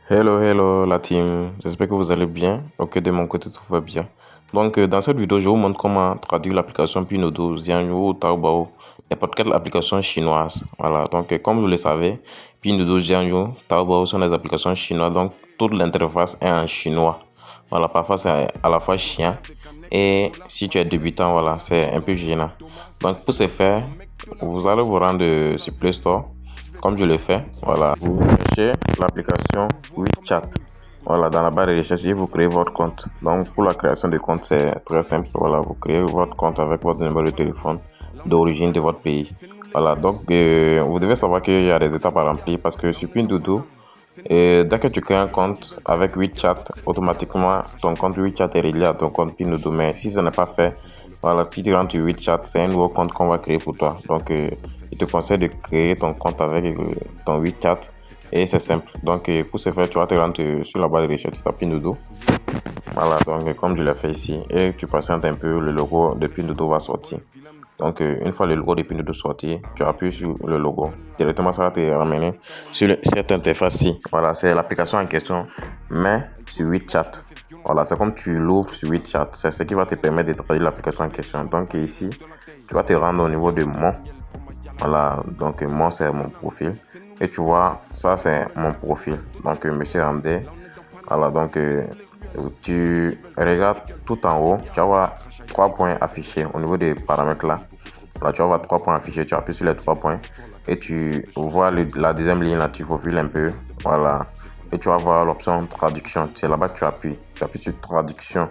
Hello, hello la team, j'espère que vous allez bien. Ok, de mon côté tout va bien. Donc dans cette vidéo, je vous montre comment traduire l'application Pinodot, Xianyu ou Taobao, n'importe quelle application chinoise. Voilà, donc comme vous le savez, Pinodot, Xianyu, Taobao sont des applications chinoises, donc toute l'interface est en chinois. Voilà, parfois c'est à la fois chiant et si tu es débutant, voilà, c'est un peu gênant. Donc pour ce faire, vous allez vous rendre sur Play Store comme je le fais. Voilà, vous cherchez l'application WeChat. Voilà, dans la barre de recherche et vous créez votre compte. Donc pour la création de compte, c'est très simple. Voilà, vous créez votre compte avec votre numéro de téléphone d'origine de votre pays. Voilà, donc vous devez savoir qu'il y a des étapes à remplir parce que sur Pinduoduo, dès que tu crées un compte avec WeChat, automatiquement ton compte WeChat est relié à ton compte Pinduoduo. Mais si ce n'est pas fait, voilà, si tu rentres sur WeChat, c'est un nouveau compte qu'on va créer pour toi. Donc je te conseille de créer ton compte avec ton WeChat et c'est simple. Donc pour ce faire, tu vas te rendre sur la barre de recherche, tu tapes Pinduoduo. Voilà, donc comme je l'ai fait ici, et tu patientes un peu, le logo de Pinduoduo va sortir. Donc une fois le logo de Pinduoduo sorti, tu appuies sur le logo. Directement, ça va te ramener sur cette interface-ci. Voilà, c'est l'application en question, mais sur WeChat. Voilà, c'est comme tu l'ouvres sur WeChat. C'est ce qui va te permettre de traduire l'application en question. Donc ici, tu vas te rendre au niveau de mon. Voilà, donc moi c'est mon profil. Et tu vois, ça c'est mon profil. Donc Monsieur Ramdé. Voilà, donc tu regardes tout en haut, tu vas voir 3 points affichés au niveau des paramètres là. Là, tu vas voir 3 points affichés, tu appuies sur les 3 points et tu vois la deuxième ligne là, tu faufiles un peu. Voilà, et tu vas voir l'option traduction. C'est là-bas que tu appuies sur traduction.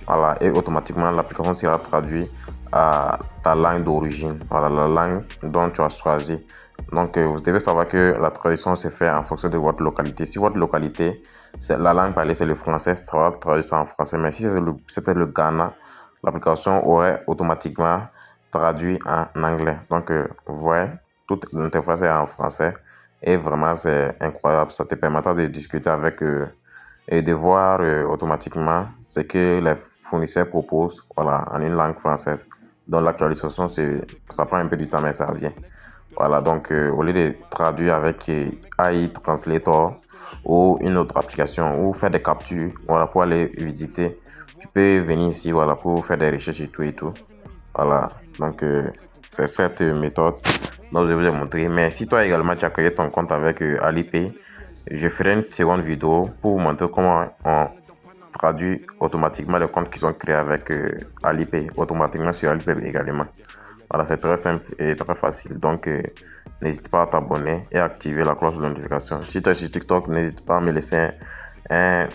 Voilà, et automatiquement l'application sera traduite à ta langue d'origine, voilà, la langue dont tu as choisi. Donc vous devez savoir que la traduction se fait en fonction de votre localité. Si votre localité, c'est la langue parlée, c'est le français, ça va traduire ça en français. Mais si c'était le Ghana, l'application aurait automatiquement traduit en anglais. Donc vous voyez, toute l'interface est en français et vraiment c'est incroyable. Ça te permettra de discuter avec et de voir automatiquement ce que les fournisseurs proposent, voilà, en une langue française. Donc l'actualisation, ça prend un peu du temps, mais ça vient. Voilà, donc au lieu de traduire avec AI Translator ou une autre application ou faire des captures, voilà, pour aller visiter, tu peux venir ici, voilà, pour faire des recherches et tout et tout. Voilà, donc c'est cette méthode dont je vous ai montré. Mais si toi également tu as créé ton compte avec Alipay, je ferai une seconde vidéo pour vous montrer comment on traduit automatiquement les comptes qui sont créés avec Alipay, automatiquement sur Alipay également. Voilà, c'est très simple et très facile. Donc, n'hésite pas à t'abonner et à activer la cloche de notification. Si tu es sur TikTok, n'hésite pas à me laisser un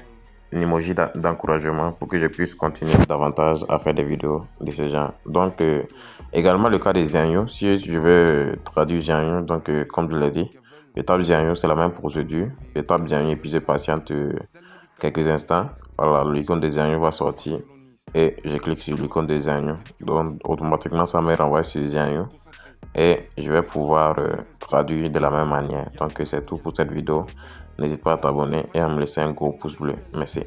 emoji d'encouragement pour que je puisse continuer davantage à faire des vidéos de ce genre. Donc, également le cas des Xianyu, si je veux traduire Xianyu, donc comme je l'ai dit, je tape Xianyu, c'est la même procédure. Je tape Xianyu et puis je patiente quelques instants. Voilà, l'icône de Xianyu va sortir et je clique sur l'icône de Xianyu. Donc, automatiquement, ça me renvoie sur Xianyu et je vais pouvoir traduire de la même manière. Donc, c'est tout pour cette vidéo. N'hésite pas à t'abonner et à me laisser un gros pouce bleu. Merci.